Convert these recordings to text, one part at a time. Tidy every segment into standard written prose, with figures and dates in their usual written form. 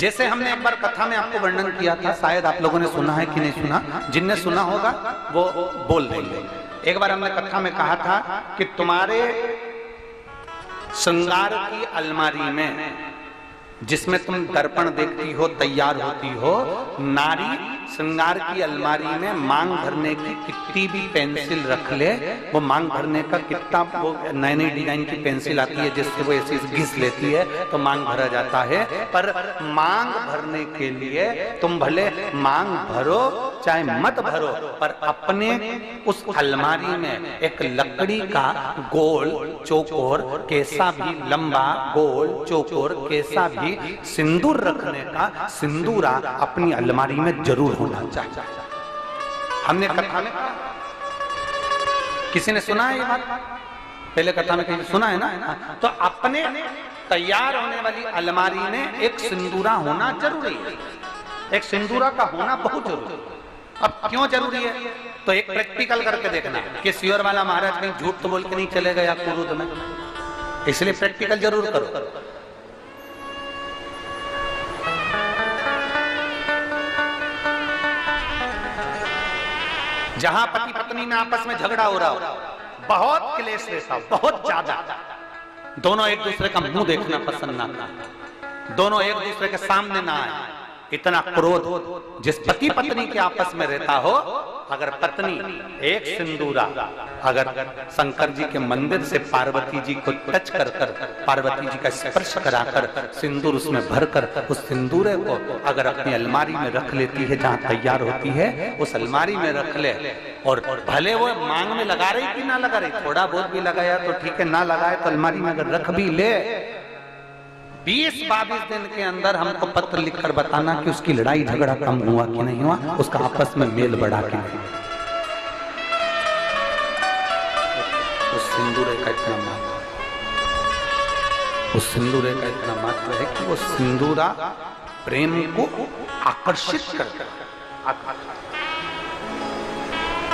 जैसे हमने एक बार कथा में आपको वर्णन किया था, शायद आप लोगों ने सुना है कि नहीं सुना, जिनने सुना होगा वो बोल देंगे। एक बार हमने कथा में कहा था कि तुम्हारे श्रृंगार की अलमारी में जिसमें तुम दर्पण देखती हो, तैयार होती हो, नारी श्रृंगार की अलमारी में मांग भरने की कितनी भी पेंसिल रख ले, वो मांग भरने का कितना, वो नई नई डिजाइन की पेंसिल आती है जिससे वो ऐसी घिस लेती है तो मांग भरा जाता है। पर मांग भरने के लिए तुम भले मांग भरो चाहे मत भरो, पर अपने उस अलमारी में एक लकड़ी का गोल चौकोर, कैसा भी लंबा गोल चौकोर, कैसा भी सिंदूर रखने का सिंदूरा अपनी अलमारी में जरूर होना चाहिए। हमने कथा में, किसी ने सुना है ये बात? पहले कथा में कहीं सुना है ना? तो अपने तैयार होने वाली अलमारी में एक सिंदूरा होना जरूरी है, एक सिंदूरा का होना बहुत जरूरी है। अब क्यों जरूरी है? तो एक प्रैक्टिकल करके देखना कि सियोर वाला महाराज कहीं झूठ तो बोल के नहीं चले गया कुरुद में, इसलिए प्रैक्टिकल जरूर करो। जहां पति पत्नी में आपस में झगड़ा हो रहा हो, बहुत क्लेश रहता हो, बहुत ज्यादा, दोनों एक दूसरे का मुंह देखना पसंद ना करते, दोनों एक दूसरे के सामने ना आए, इतना क्रोध जिस पति पत्नी के आपस में रहता हो, अगर पत्नी एक सिंदूरा अगर शंकर जी के मंदिर से पार्वती जी को टच कर कर, पार्वती जी का स्पर्श कराकर सिंदूर उसमें भरकर उस सिंदूरे को अगर अपनी अलमारी में रख लेती है, जहां तैयार होती है उस अलमारी में रख ले, और भले वो मांग में लगा रही कि ना लगा रही, थोड़ा बहुत भी लगाया तो ठीक है, ना लगाए तो अलमारी में अगर रख भी ले, 20-22 दिन के अंदर हमको पत्र लिखकर बताना कि उसकी लड़ाई झगड़ा कम हुआ कि नहीं हुआ, उसका आपस में मेल बढ़ा कि नहीं। उस सिंदूरे का इतना महत्व, उस सिंदूरे का इतना महत्व है कि वो सिंदूरा प्रेम को आकर्षित करता है।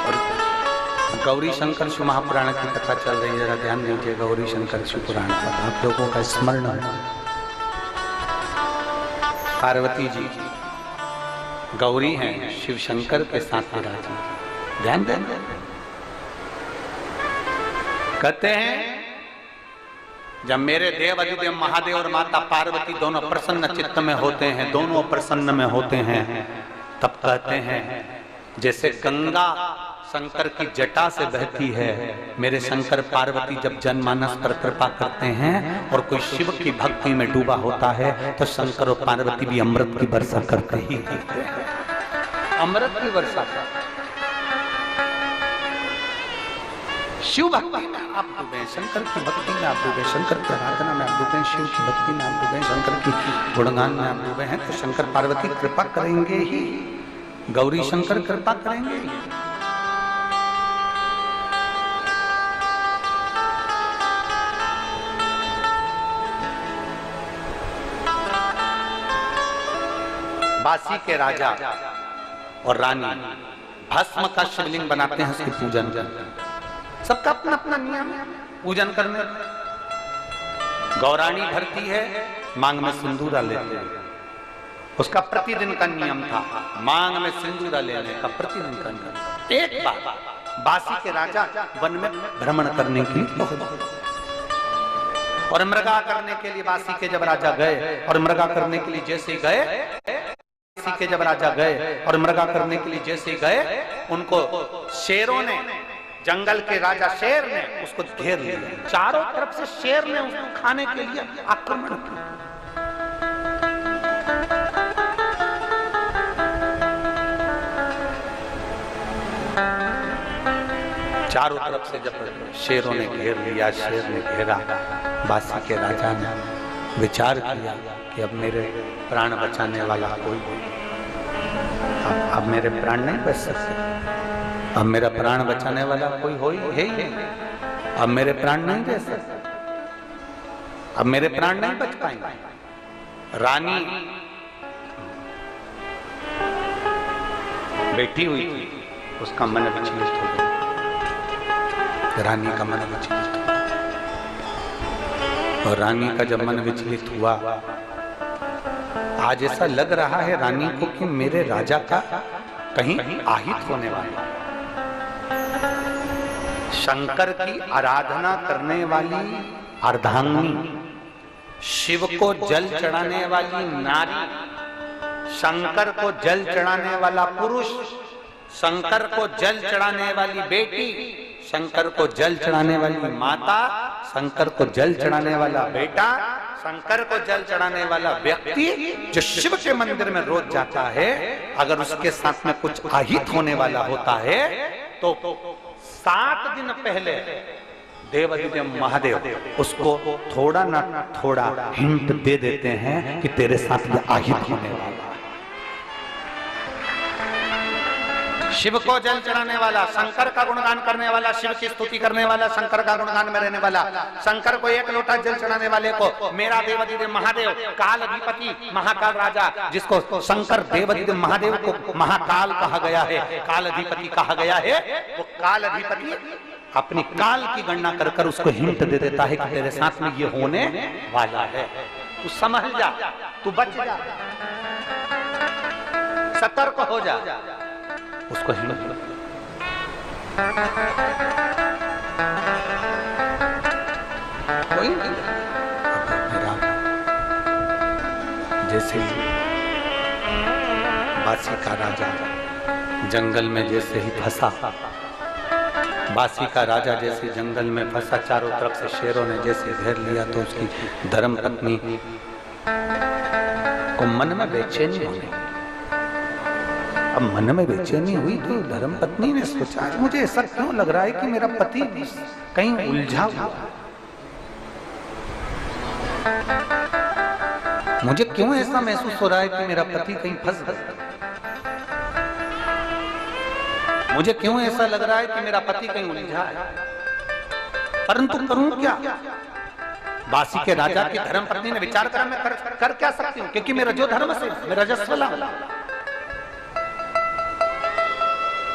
और गौरी शंकर शिव महापुराण की कथा चल रही है, जरा ध्यान दीजिए गौरी शंकर शिव पुराण का, आप लोगों का स्मरण है। पार्वती जी गौरी हैं, शिव शंकर के साथ विराजी, ध्यान दें। कहते हैं जब मेरे देव अधिदेव महादेव और माता पार्वती दोनों प्रसन्न चित्त में होते हैं, दोनों प्रसन्न में होते हैं, तब कहते हैं जैसे गंगा शंकर की जटा से बहती है, मेरे शंकर पार्वती जब जनमानस पर कृपा करते हैं और कोई शिव की भक्ति में डूबा होता है तो शंकर और पार्वती भी अमृत की वर्षा करते ही हैं, अमृत की वर्षा करते। शिव भक्ति में आप डूबे, शंकर की भक्ति में आप डूबे, शंकर की आराधना में आप डूबे, शिव की भक्ति में आप डूबे, शंकर की गुणगान में आप डूबे हैं, तो शंकर पार्वती कृपा करेंगे ही, गौरी शंकर कृपा करेंगे ही। बासी के राजा और रानी भस्म का शिवलिंग बनाते हैं, उसकी पूजन करते हैं, सबका अपना अपना नियम है पूजन करने। गौरानी भरती है, मांग में सिंदूरा लेते हैं, उसका प्रतिदिन का नियम था, मांग में सिंदूरा लेने का प्रतिदिन का नियम। एक बार बासी के राजा वन में भ्रमण करने के लिए और मृगा करने के लिए बासी के जब राजा गए, और मृगा करने के लिए जैसे गए, के जब राजा गए और मृगा करने के लिए जैसे गए, उनको शेरों ने, जंगल के राजा शेर ने उसको घेर लिया, चारों तरफ से शेर ने उसको खाने के लिए आक्रमण किया। चारों तरफ से जब शेरों ने घेर लिया, शेर ने घेरा, बासी के राजा ने विचार किया कि अब मेरे प्राण बचाने वाला कोई, अब मेरे प्राण नहीं बच सकते, अब मेरा प्राण बचाने वाला कोई हो ही है ही नहीं, अब मेरे प्राण नहीं दे सकते, अब मेरे प्राण नहीं बच पाएंगे। रानी बैठी हुई थी, उसका मन विचलित हो गया, रानी का मन विचलित हुआ, और रानी का जब मन विचलित हुआ, आज ऐसा लग रहा है रानी को कि मेरे राजा का कहीं आहित होने वाला। शंकर की आराधना करने वाली अर्धांगिनी, शिव को जल चढ़ाने वाली नारी, शंकर को जल चढ़ाने वाला पुरुष, शंकर को जल चढ़ाने वाली बेटी, शंकर को जल चढ़ाने वाली माता, शंकर को जल चढ़ाने वाला बेटा, शंकर को जल चढ़ाने वाला व्यक्ति जो शिव के मंदिर में रोज जाता है, अगर उसके साथ में कुछ आहित होने वाला होता है तो 7 दिन पहले देवाधिदेव महादेव उसको थोड़ा ना थोड़ा हिंट दे देते हैं कि तेरे साथ ये आहित होने वाला है। शिव को जल चढ़ाने वाला, शंकर का गुणगान करने वाला, शिव की स्तुति करने वाला, शंकर का गुणगान में रहने वाला, शंकर को 1 लोटा जल चढ़ाने वाले को मेरा देवाधिदेव महादेव, काल अधिपति, महाकाल राजा, जिसको शंकर देवाधिदेव महादेव को महाकाल कहा गया है, काल अधिपति कहा गया है, वो काल अधिपति अपनी काल की गणना कर कर उसको हिंट दे देता है कि तेरे साथ में ये होने वाला है, तू समझ जा, तू बच जा, सतर्क हो जा, उसको हिम्मत जैसे बासी का राजा जंगल में जैसे ही फंसा, बासी का राजा जैसे जंगल में फंसा, चारों तरफ से शेरों ने जैसे घेर लिया तो उसकी धर्म पत्नी को मन में बेचैनी हुई। अब मन में बेचैनी हुई तो धर्म पत्नी ने सोचा मुझे ऐसा क्यों लग रहा है कि मेरा पति कहीं उलझा हुआ, मुझे क्यों ऐसा महसूस हो रहा है कि मेरा पति कहीं फंस गया, मुझे क्यों ऐसा लग रहा है कि मेरा पति कहीं उलझा है, परंतु करूं क्या। बासी के राजा की धर्म पत्नी ने विचार करा मैं कर क्या सकती हूं, क्योंकि मेरा जो धर्म से मेरा रजस्वला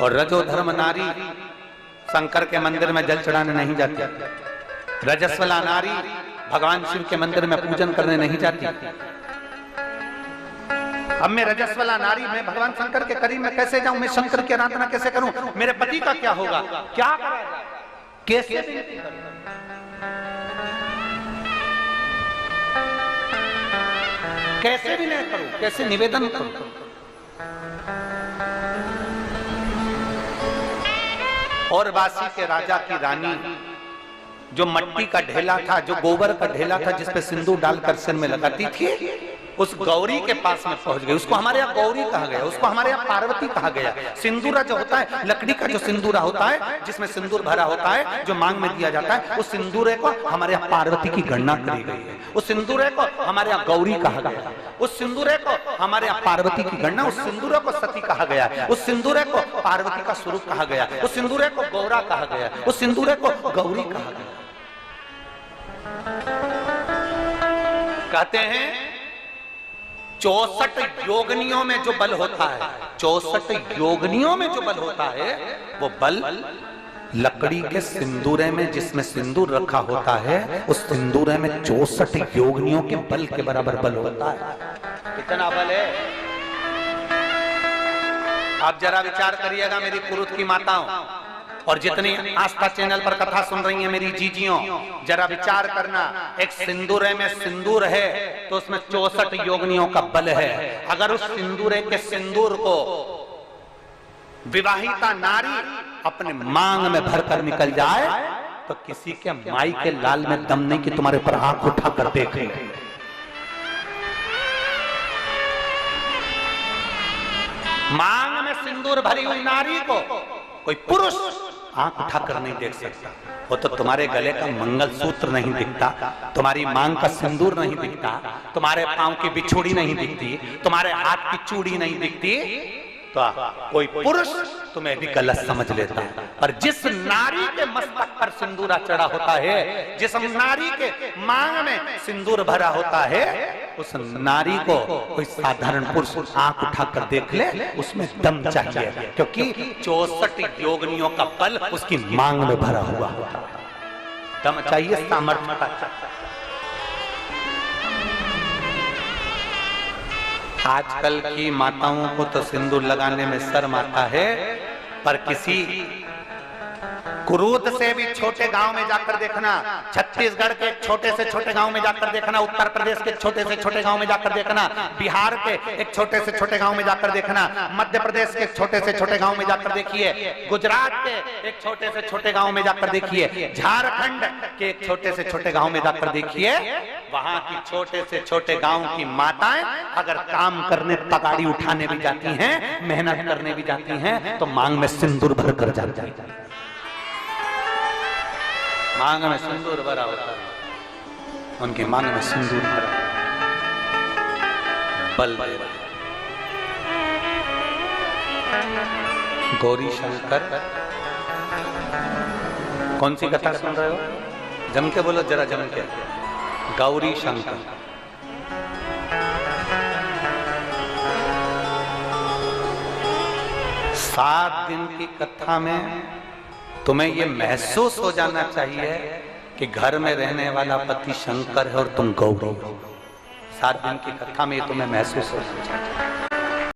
और रजो धर्म नारी शंकर के मंदिर में जल चढ़ाने नहीं जाती, रजस्वला नारी भगवान शिव के मंदिर में पूजन करने नहीं जाती। अब मैं रजस्वला नारी, मैं भगवान शंकर के करीब में कैसे जाऊं, मैं शंकर की आराधना कैसे करूं, मेरे पति का क्या होगा, क्या करा जाए, कैसे कैसे भी नहीं करूं, कैसे निवेदन करूं। और बासी के राजा की रानी जो मट्टी का ढेला था, जो गोबर का ढेला था जिसपे सिंदूर डालकर सिर में लगाती थी, उस गौरी के पास में पहुंच गई। उसको हमारे यहाँ गौरी कहा गया, उसको हमारे यहाँ पार्वती कहा गया। सिंदूरा जो होता है, लकड़ी का जो सिंदूरा होता है जिसमें सिंदूर भरा होता है, जो मांग में दिया जाता है, उस सिंदूरे को हमारे यहाँ पार्वती की गणना करी गई है। उस सिंदूरे को हमारे यहाँ गौरी कहा गया, उस सिंदूरे को हमारे यहाँ पार्वती की गणना, उस सिंदूरे को सती कहा गया, उस सिंदूरे को पार्वती का स्वरूप कहा गया, उस सिंदूरे को गौरा कहा गया, उस सिंदूरे को गौरी कहा गया। कहते हैं 64 योगनियों में जो बल होता है, 64 योगनियों में जो बल होता है, वो बल लकड़ी के सिंदूरे में, जिसमें सिंदूर रखा होता है, उस सिंदूरे में 64 योगनियों के बल के बराबर बल होता है। कितना बल है आप जरा विचार करिएगा मेरी कुरुत की माताओं, और जितनी आस्था चैनल पर कथा सुन रही हैं मेरी जीजियों, जरा विचार करना, एक सिंदूरे में सिंदूर है तो उसमें 64 योगनियों का बल है। अगर उस सिंदूरे के सिंदूर को विवाहिता नारी अपने मांग में भरकर निकल जाए तो किसी के माई के लाल में दम नहीं कि तुम्हारे ऊपर आंख उठाकर देखे। मांग में सिंदूर भरी हुई नारी को कोई पुरुष आंख उठाकर नहीं देख सकता। वो तो तुम्हारे गले का मंगलसूत्र नहीं दिखता, तुम्हारी मांग का सिंदूर नहीं दिखता, तुम्हारे पांव की बिछुड़ी नहीं दिखती, तुम्हारे हाथ की चूड़ी नहीं दिखती, तो कोई पुरुष तुम्हें भी गलत समझ लेता है। पर जिस नारी के मस्तक पर सिंदूरा चढ़ा होता है, जिस नारी के मांग में सिंदूर भरा होता है, उस नारी को कोई साधारण पुरुष आंख उठाकर देख ले, उसमें दम चाहिए, क्योंकि 64 योगनियों का बल उसकी मांग में भरा हुआ होता है। दम चाहिए, सामर्थ्य चाहिए। आजकल की माताओं को तो सिंदूर लगाने में शर्म आता है, पर किसी कुरूद से भी छोटे गांव में जाकर देखना, छत्तीसगढ़ के छोटे से छोटे गांव में जाकर देखना, उत्तर प्रदेश के छोटे से छोटे गांव में जाकर देखना, बिहार के एक छोटे से छोटे गांव में जाकर देखना, मध्य प्रदेश के छोटे से छोटे गांव में जाकर देखिए, गुजरात के एक छोटे से छोटे गांव में जाकर देखिए, झारखंड के एक छोटे से छोटे गांव में जाकर देखिए, वहां की छोटे से छोटे गांव की माताएं अगर काम करने, तगाड़ी उठाने भी जाती हैं, मेहनत करने भी जाती हैं, तो मांग में सिंदूर भर कर जाती है। मांग में सिंदूर भरा होता है, उनकी मांग में सिंदूर भरा, बल दे रहा। गौरी शंकर, कौन सी कथा सुन रहे हो? जम के बोलो, जरा जम के। गौरी शंकर, सात दिन की कथा में तुम्हें यह महसूस हो जाना चाहिए कि घर में रहने वाला पति शंकर है और तुम गौरी हो। 7 दिन की कथा में तुम्हें महसूस हो जाना चाहिए।